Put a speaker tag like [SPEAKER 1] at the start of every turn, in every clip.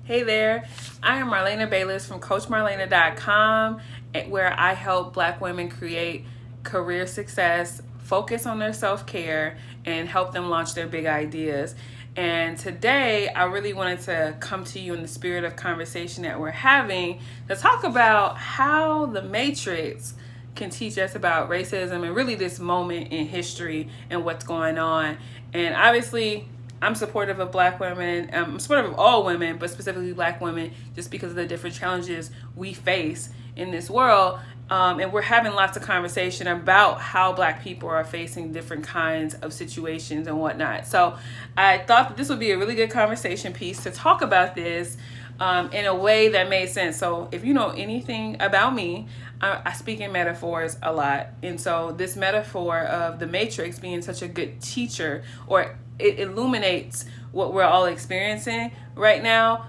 [SPEAKER 1] Hey there, I am Marlena Bayless from CoachMarlena.com, where I help Black women create career success, focus on their self-care, and help them launch their big ideas. And today, I really wanted to come to you in the spirit of conversation that we're having to talk about how the Matrix can teach us about racism and really this moment in history and what's going on. And obviously, I'm supportive of Black women. I'm supportive of all women, but specifically Black women, just because of the different challenges we face in this world. And we're having lots of conversation about how Black people are facing different kinds of situations and whatnot. So I thought that this would be a really good conversation piece to talk about this in a way that made sense. So if you know anything about me, I speak in metaphors a lot. And so this metaphor of the Matrix being such a good teacher, or it illuminates what we're all experiencing right now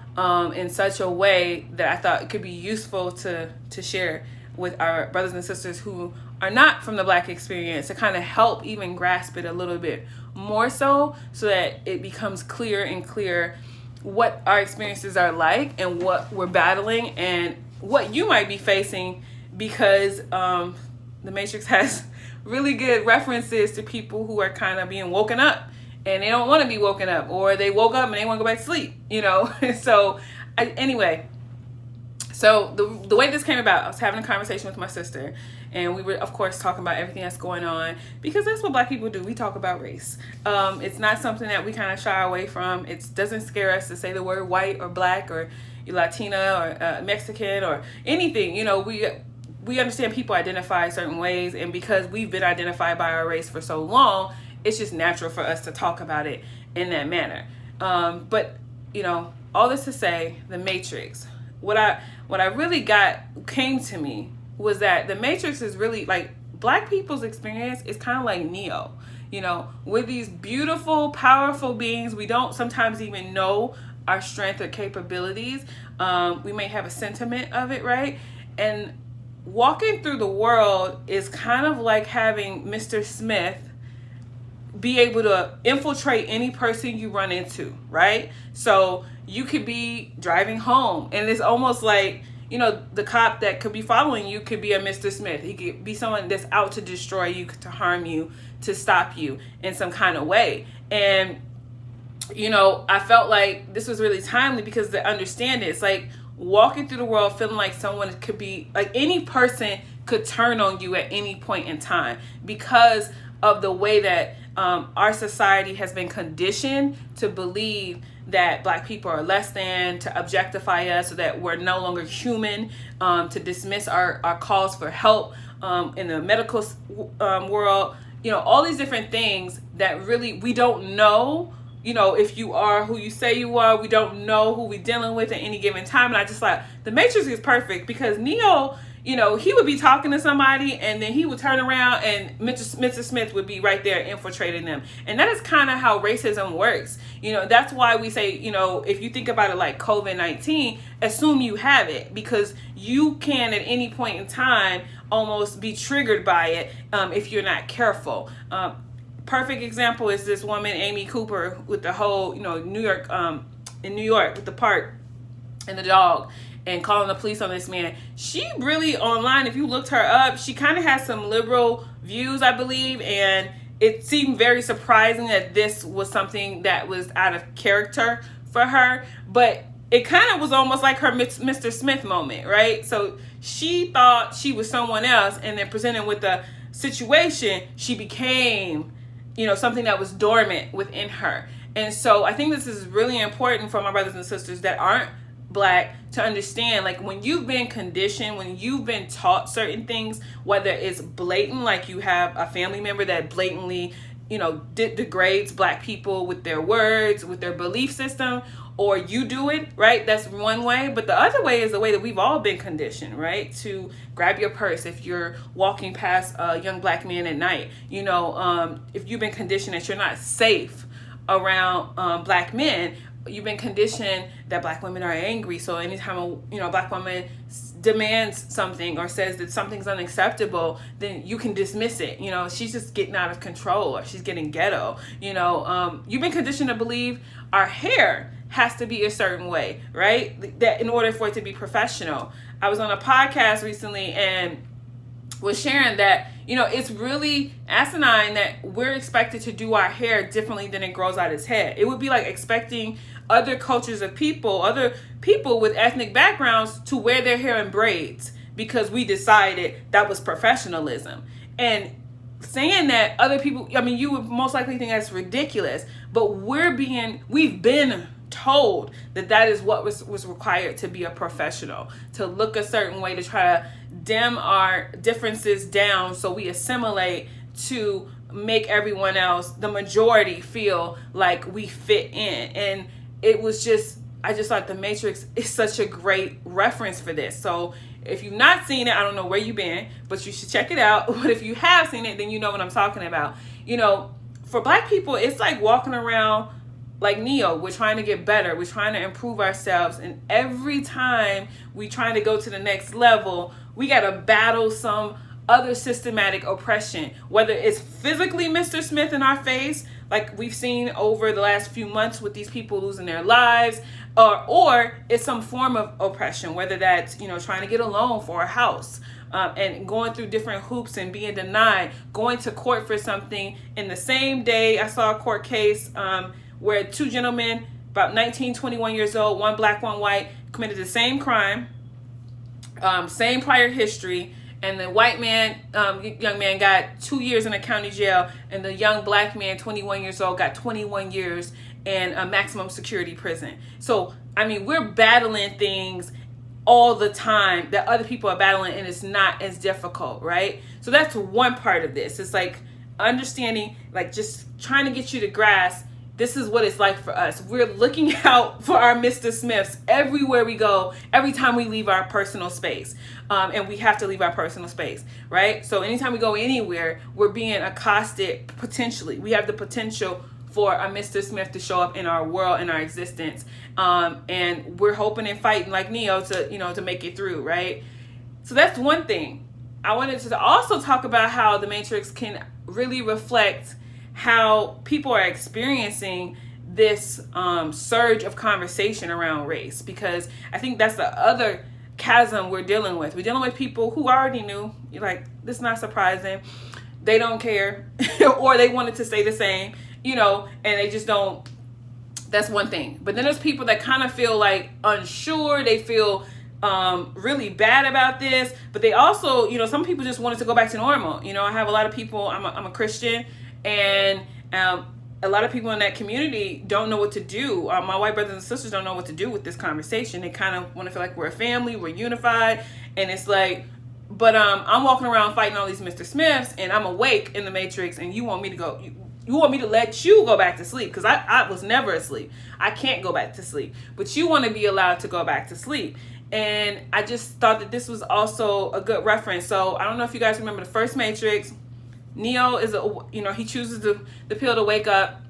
[SPEAKER 1] in such a way that I thought it could be useful to share with our brothers and sisters who are not from the Black experience, to kind of help even grasp it a little bit more so that it becomes clear and clear what our experiences are like and what we're battling and what you might be facing, because the Matrix has really good references to people who are kind of being woken up and they don't want to be woken up, or they woke up and they want to go back to sleep, So anyway, so the way this came about, I was having a conversation with my sister, and we were, of course, talking about everything that's going on, because that's what Black people do. We talk about race. It's not something that we kind of shy away from. It doesn't scare us to say the word white or Black or Latina or Mexican or anything. We understand people identify certain ways, and because we've been identified by our race for so long, it's just natural for us to talk about it in that manner. But all this to say, the Matrix. What I really came to me was that the Matrix is really like Black people's experience is kind of like Neo. We're these beautiful, powerful beings. We don't sometimes even know our strength or capabilities. We may have a sentiment of it, right? And walking through the world is kind of like having Mr. Smith be able to infiltrate any person you run into, right? So you could be driving home, and it's almost like, the cop that could be following you could be a Mr. Smith. He could be someone that's out to destroy you, to harm you, to stop you in some kind of way. And, I felt like this was really timely, because to understand it, it's like walking through the world feeling like someone could be, like any person could turn on you at any point in time, because of the way that our society has been conditioned to believe that Black people are less than, to objectify us, so that we're no longer human, to dismiss our calls for help in the medical world, all these different things that really we don't know, if you are who you say you are. We don't know who we're dealing with at any given time. And I just thought the Matrix is perfect, because Neo, he would be talking to somebody, and then he would turn around and Mr. Smith would be right there infiltrating them. And that is kind of how racism works. That's why we say, if you think about it like COVID-19, assume you have it, because you can at any point in time almost be triggered by it if you're not careful. Perfect example is this woman, Amy Cooper, with the whole, New York, in New York, with the park and the dog, and calling the police on this man. She really, online, if you looked her up, she kind of has some liberal views, I believe, and it seemed very surprising that this was something that was out of character for her, but it kind of was almost like her Mr. Smith moment, right? So she thought she was someone else, and then presented with the situation, she became, something that was dormant within her. And so I think this is really important for my brothers and sisters that aren't Black to understand, like, when you've been conditioned, when you've been taught certain things, whether it's blatant, like you have a family member that blatantly, degrades Black people with their words, with their belief system, or you do it, right? That's one way. But the other way is the way that we've all been conditioned, right? To grab your purse if you're walking past a young Black man at night. If you've been conditioned that you're not safe around Black men, you've been conditioned that Black women are angry. So anytime a Black woman demands something or says that something's unacceptable, then you can dismiss it. She's just getting out of control, or she's getting ghetto. You've been conditioned to believe our hair has to be a certain way, right? That in order for it to be professional. I was on a podcast recently and was sharing that, it's really asinine that we're expected to do our hair differently than it grows out its head. It would be like expecting other cultures of people, other people with ethnic backgrounds to wear their hair in braids because we decided that was professionalism. And saying that other people, you would most likely think that's ridiculous, but we've been told that is what was required to be a professional, to look a certain way, to try to dim our differences down so we assimilate to make everyone else, the majority, feel like we fit in. And it was I just thought The Matrix is such a great reference for this. So if you've not seen it, I don't know where you've been, but you should check it out. But if you have seen it, then you know what I'm talking about. For Black people, it's like walking around like Neo. We're trying to get better. We're trying to improve ourselves. And every time we try to go to the next level, we got to battle some other systematic oppression, whether it's physically Mr. Smith in our face, like we've seen over the last few months with these people losing their lives, or it's some form of oppression, whether that's, trying to get a loan for a house, and going through different hoops and being denied, going to court for something. In the same day, I saw a court case where two gentlemen, about 19, 21 years old, one Black, one white, committed the same crime, same prior history. And the white man, young man, got 2 years in a county jail, and the young Black man, 21 years old, got 21 years in a maximum security prison. So, we're battling things all the time that other people are battling, and it's not as difficult, right? So that's one part of this. It's like understanding, like just trying to get you to grasp, this is what it's like for us. We're looking out for our Mr. Smiths everywhere we go, every time we leave our personal space. And we have to leave our personal space, right? So anytime we go anywhere, we're being accosted potentially. We have the potential for a Mr. Smith to show up in our world, in our existence. And we're hoping and fighting like Neo to make it through, right? So that's one thing. I wanted to also talk about how The Matrix can really reflect how people are experiencing this surge of conversation around race, because I think that's the other chasm we're dealing with. We're dealing with people who already knew, like, this is not surprising. They don't care, or they wanted to stay the same, and they just don't. That's one thing. But then there's people that kind of feel like unsure. They feel really bad about this, but they also, some people just wanted to go back to normal. I have a lot of people, I'm a Christian, and a lot of people in that community don't know what to do. My white brothers and sisters don't know what to do with this conversation. They kind of want to feel like we're a family, we're unified, and it's like, but I'm walking around fighting all these Mr. Smiths, and I'm awake in the Matrix, and you want me to go, you want me to let you go back to sleep, because I was never asleep. I can't go back to sleep, but you want to be allowed to go back to sleep. And I just thought that this was also a good reference. So I don't know if you guys remember the first Matrix. Neo is he chooses the pill to wake up,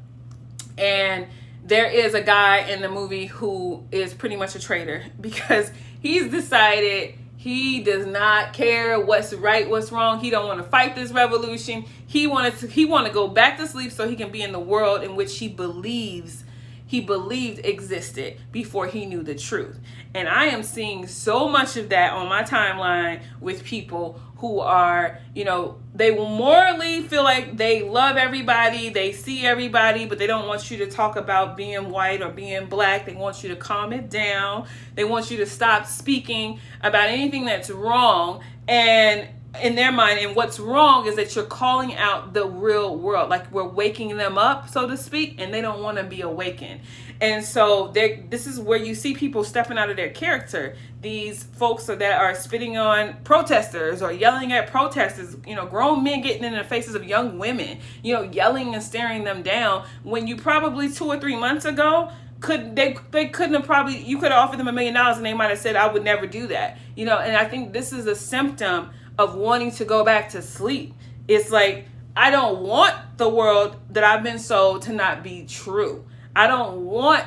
[SPEAKER 1] and there is a guy in the movie who is pretty much a traitor, because he's decided he does not care what's right, what's wrong. He don't want to fight this revolution. He want to go back to sleep so he can be in the world in which he believed existed before he knew the truth. And I am seeing so much of that on my timeline with people who are, they will morally feel like they love everybody, they see everybody, but they don't want you to talk about being white or being Black. They want you to calm it down. They want you to stop speaking about anything that's wrong. And in their mind, and what's wrong is that you're calling out the real world, like we're waking them up, so to speak, and they don't want to be awakened. And so this is where you see people stepping out of their character. These folks that are spitting on protesters or yelling at protesters, grown men getting in the faces of young women, yelling and staring them down, when you probably 2 or 3 months ago they couldn't have probably, you could have offered them $1 million and they might have said, I would never do that. And I think this is a symptom of wanting to go back to sleep. It's like, I don't want the world that I've been sold to not be true. I don't want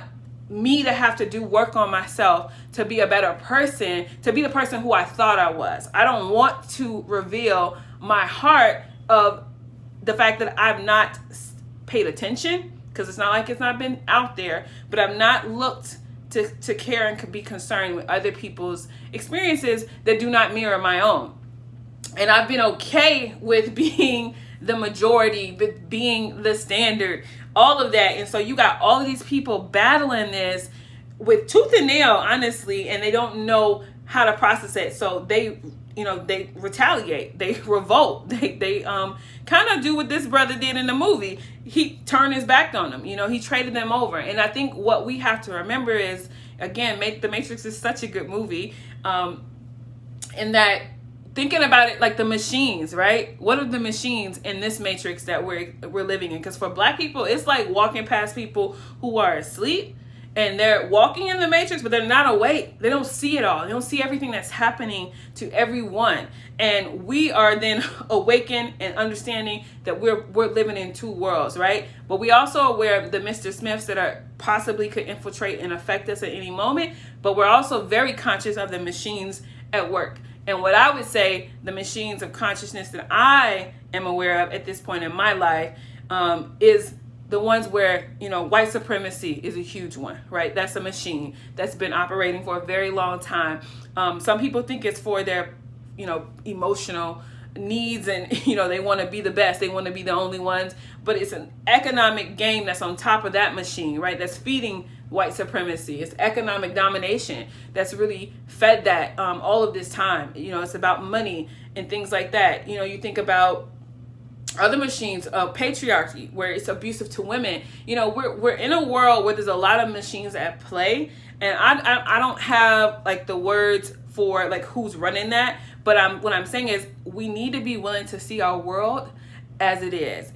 [SPEAKER 1] me to have to do work on myself to be a better person, to be the person who I thought I was. I don't want to reveal my heart of the fact that I've not paid attention because it's not like it's not been out there, but I've not looked to care and be concerned with other people's experiences that do not mirror my own. And I've been okay with being the majority, with being the standard, all of that. And so you got all of these people battling this with tooth and nail, honestly, and they don't know how to process it. So they retaliate, they revolt, they kind of do what this brother did in the movie. He turned his back on them. He traded them over. And I think what we have to remember is, again, The Matrix is such a good movie, in that, thinking about it like the machines, right? What are the machines in this matrix that we're living in? Because for Black people, it's like walking past people who are asleep, and they're walking in the matrix, but they're not awake. They don't see it all. They don't see everything that's happening to everyone. And we are then awakened and understanding that we're living in two worlds, right? But we also are aware of the Mr. Smiths that are possibly could infiltrate and affect us at any moment. But we're also very conscious of the machines at work. And what I would say, the machines of consciousness that I am aware of at this point in my life, is the ones where, white supremacy is a huge one, right? That's a machine that's been operating for a very long time. Some people think it's for their, emotional needs, and, they want to be the best. They want to be the only ones. But it's an economic game that's on top of that machine, right? That's feeding white supremacy. It's economic domination that's really fed that all of this time. It's about money and things like that. You think about other machines of patriarchy, where it's abusive to women. We're in a world where there's a lot of machines at play, and I don't have like the words for like who's running that, but what I'm saying is we need to be willing to see our world as it is.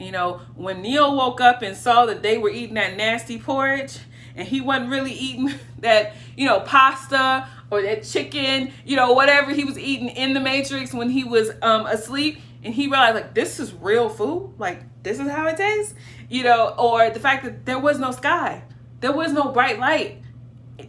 [SPEAKER 1] When Neil woke up and saw that they were eating that nasty porridge, and he wasn't really eating that, pasta or that chicken, whatever he was eating in the Matrix when he was asleep. And he realized, like, this is real food. Like, this is how it tastes. Or the fact that there was no sky. There was no bright light.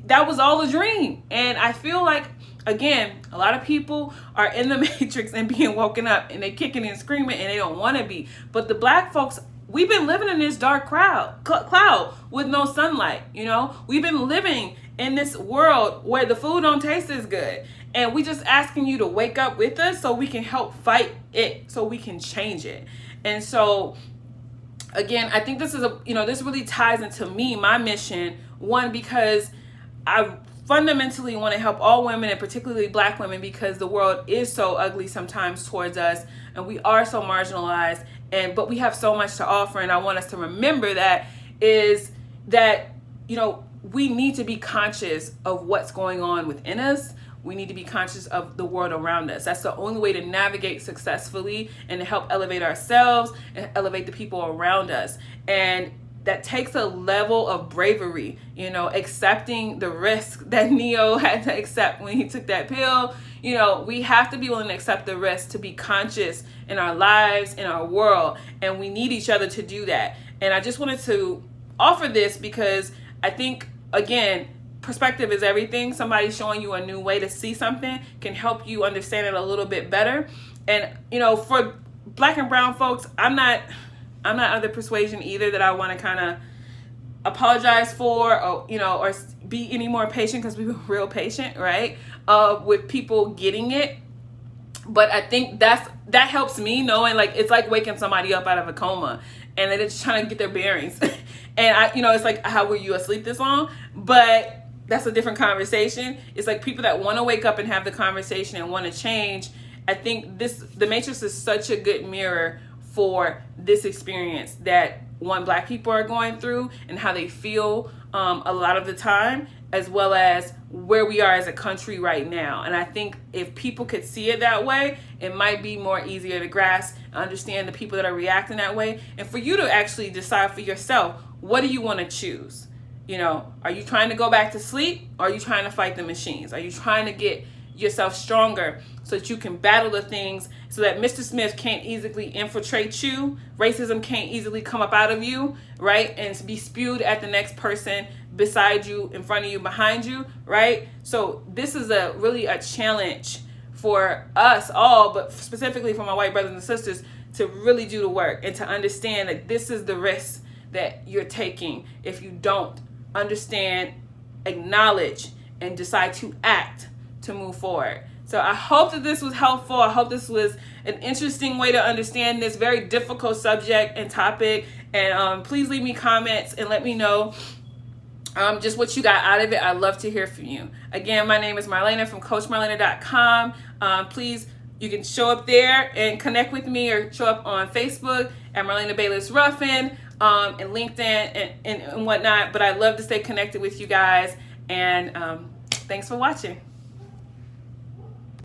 [SPEAKER 1] That was all a dream. And I feel like, again, a lot of people are in the Matrix and being woken up, and they kicking and screaming, and they don't want to be. But the Black folks, we've been living in this dark cloud with no sunlight. We've been living in this world where the food don't taste as good. And we just asking you to wake up with us so we can help fight it, so we can change it. And so, again, I think this is this really ties into my mission. One, because I fundamentally want to help all women, and particularly Black women, because the world is so ugly sometimes towards us, and we are so marginalized, but we have so much to offer. And I want us to remember that we need to be conscious of what's going on within us. We need to be conscious of the world around us. That's the only way to navigate successfully and to help elevate ourselves and elevate the people around us. And that takes a level of bravery, accepting the risk that Neo had to accept when he took that pill. We have to be willing to accept the risk to be conscious in our lives, in our world, and we need each other to do that. And I just wanted to offer this because I think, again, perspective is everything. Somebody showing you a new way to see something can help you understand it a little bit better. And, for Black and brown folks, I'm not of the persuasion either that I want to kind of apologize for, or be any more patient, because we were real patient, right? With people getting it. But I think that helps me knowing, like, it's like waking somebody up out of a coma and they're just trying to get their bearings. And it's like, how were you asleep this long? But that's a different conversation. It's like people that want to wake up and have the conversation and want to change. I think the Matrix is such a good mirror for this experience that Black people are going through and how they feel a lot of the time, as well as where we are as a country right now. And I think if people could see it that way, it might be more easier to grasp and understand the people that are reacting that way. And for you to actually decide for yourself, what do you want to choose? Are you trying to go back to sleep, or are you trying to fight the machines? Are you trying to get yourself stronger so that you can battle the things, so that Mr. Smith can't easily infiltrate you, racism can't easily come up out of you, right, and be spewed at the next person beside you, in front of you, behind you, right? So this is really a challenge for us all, but specifically for my white brothers and sisters, to really do the work and to understand that this is the risk that you're taking if you don't understand, acknowledge, and decide to act to move forward. So I hope that this was helpful. I hope this was an interesting way to understand this very difficult subject and topic. And please leave me comments and let me know just what you got out of it. I'd love to hear from you. Again, my name is Marlena from CoachMarlena.com. Please, you can show up there and connect with me, or show up on Facebook at Marlena Bayless Ruffin, and LinkedIn and whatnot. But I'd love to stay connected with you guys. And thanks for watching.